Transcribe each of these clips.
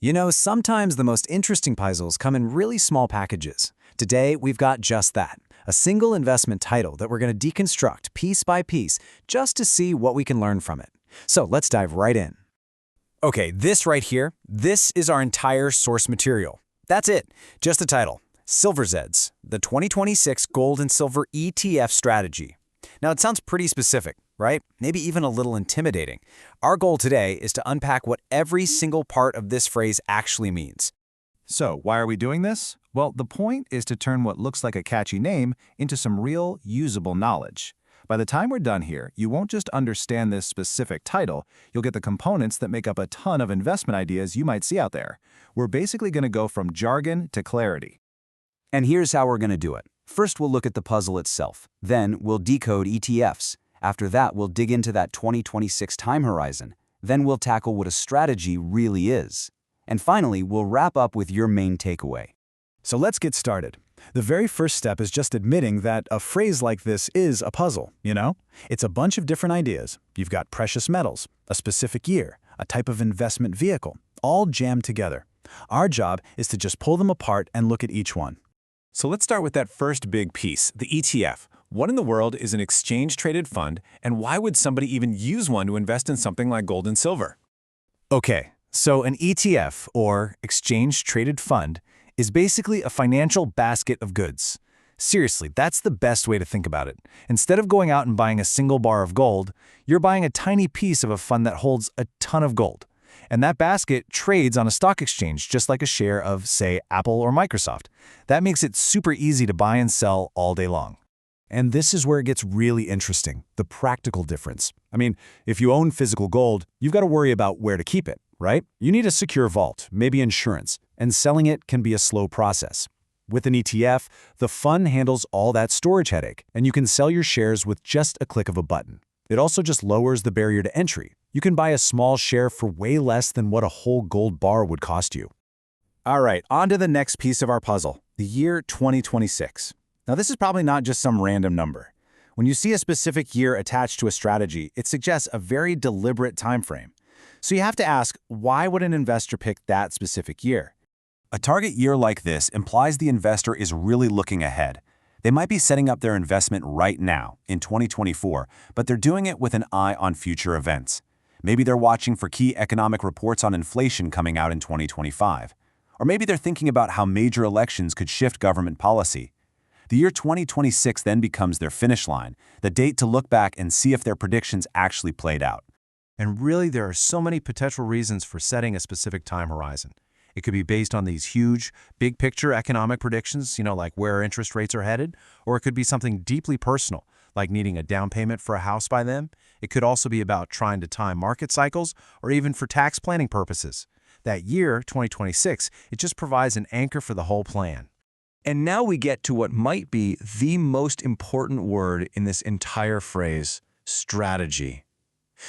You know, sometimes the most interesting puzzles come in really small packages. Today, we've got just that, a single investment title that we're going to deconstruct piece by piece just to see what we can learn from it. So let's dive right in. Okay, this right here, this is our entire source material. That's it, just the title, Silverzz, the 2026 Gold and Silver ETF Strategy. Now, it sounds pretty specific, right? Maybe even a little intimidating. Our goal today is to unpack what every single part of this phrase actually means. So, why are we doing this? Well, the point is to turn what looks like a catchy name into some real, usable knowledge. By the time we're done here, you won't just understand this specific title, you'll get the components that make up a ton of investment ideas you might see out there. We're basically going to go from jargon to clarity. And here's how we're going to do it. First, we'll look at the puzzle itself. Then, we'll decode ETFs. After that, we'll dig into that 2026 time horizon. Then we'll tackle what a strategy really is. And finally, we'll wrap up with your main takeaway. So let's get started. The very first step is just admitting that a phrase like this is a puzzle, you know? It's a bunch of different ideas. You've got precious metals, a specific year, a type of investment vehicle, all jammed together. Our job is to just pull them apart and look at each one. So let's start with that first big piece, the ETF. What in the world is an exchange-traded fund, and why would somebody even use one to invest in something like gold and silver? Okay, so an ETF, or exchange-traded fund, is basically a financial basket of goods. Seriously, that's the best way to think about it. Instead of going out and buying a single bar of gold, you're buying a tiny piece of a fund that holds a ton of gold. And that basket trades on a stock exchange just like a share of, say, Apple or Microsoft. That makes it super easy to buy and sell all day long. And this is where it gets really interesting, the practical difference. I mean, if you own physical gold, you've got to worry about where to keep it, right? You need a secure vault, maybe insurance, and selling it can be a slow process. With an ETF, the fund handles all that storage headache, and you can sell your shares with just a click of a button. It also just lowers the barrier to entry. You can buy a small share for way less than what a whole gold bar would cost you. All right, on to the next piece of our puzzle, the year 2026. Now, this is probably not just some random number. When you see a specific year attached to a strategy, it suggests a very deliberate time frame. So you have to ask, why would an investor pick that specific year? A target year like this implies the investor is really looking ahead. They might be setting up their investment right now, in 2024, but they're doing it with an eye on future events. Maybe they're watching for key economic reports on inflation coming out in 2025. Or maybe they're thinking about how major elections could shift government policy. The year 2026 then becomes their finish line, the date to look back and see if their predictions actually played out. And really, there are so many potential reasons for setting a specific time horizon. It could be based on these huge, big-picture economic predictions, like where interest rates are headed, or it could be something deeply personal, like needing a down payment for a house by then. It could also be about trying to time market cycles, or even for tax planning purposes. That year, 2026, it just provides an anchor for the whole plan. And now we get to what might be the most important word in this entire phrase, strategy.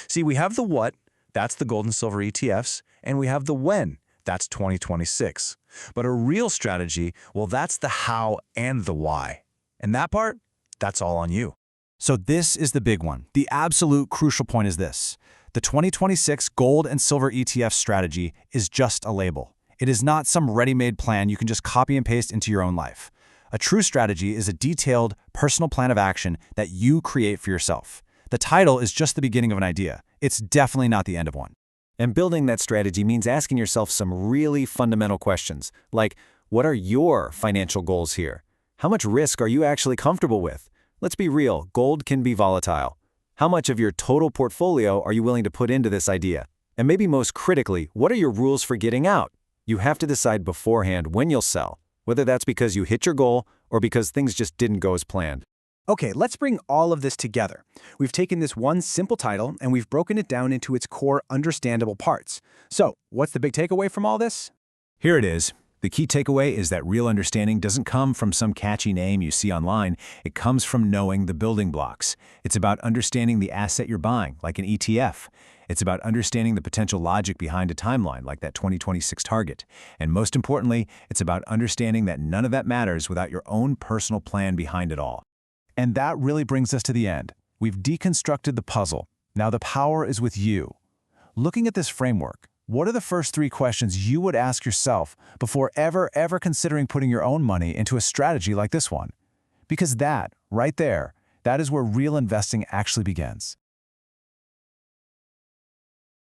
See, we have the what, that's the gold and silver ETFs, and we have the when, that's 2026. But a real strategy, well, that's the how and the why. And that part, that's all on you. So this is the big one. The absolute crucial point is this. The 2026 gold and silver ETF strategy is just a label. It is not some ready-made plan you can just copy and paste into your own life. A true strategy is a detailed, personal plan of action that you create for yourself. The title is just the beginning of an idea. It's definitely not the end of one. And building that strategy means asking yourself some really fundamental questions, like, what are your financial goals here? How much risk are you actually comfortable with? Let's be real, gold can be volatile. How much of your total portfolio are you willing to put into this idea? And maybe most critically, what are your rules for getting out? You have to decide beforehand when you'll sell, whether that's because you hit your goal or because things just didn't go as planned. Okay, let's bring all of this together. We've taken this one simple title and we've broken it down into its core understandable parts. So, what's the big takeaway from all this? Here it is. The key takeaway is that real understanding doesn't come from some catchy name you see online. It comes from knowing the building blocks. It's about understanding the asset you're buying, like an ETF. It's about understanding the potential logic behind a timeline, like that 2026 target. And most importantly, it's about understanding that none of that matters without your own personal plan behind it all. And that really brings us to the end. We've deconstructed the puzzle. Now the power is with you. Looking at this framework, What are the first 3 questions you would ask yourself before ever considering putting your own money into a strategy like this one? Because that, right there, that is where real investing actually begins.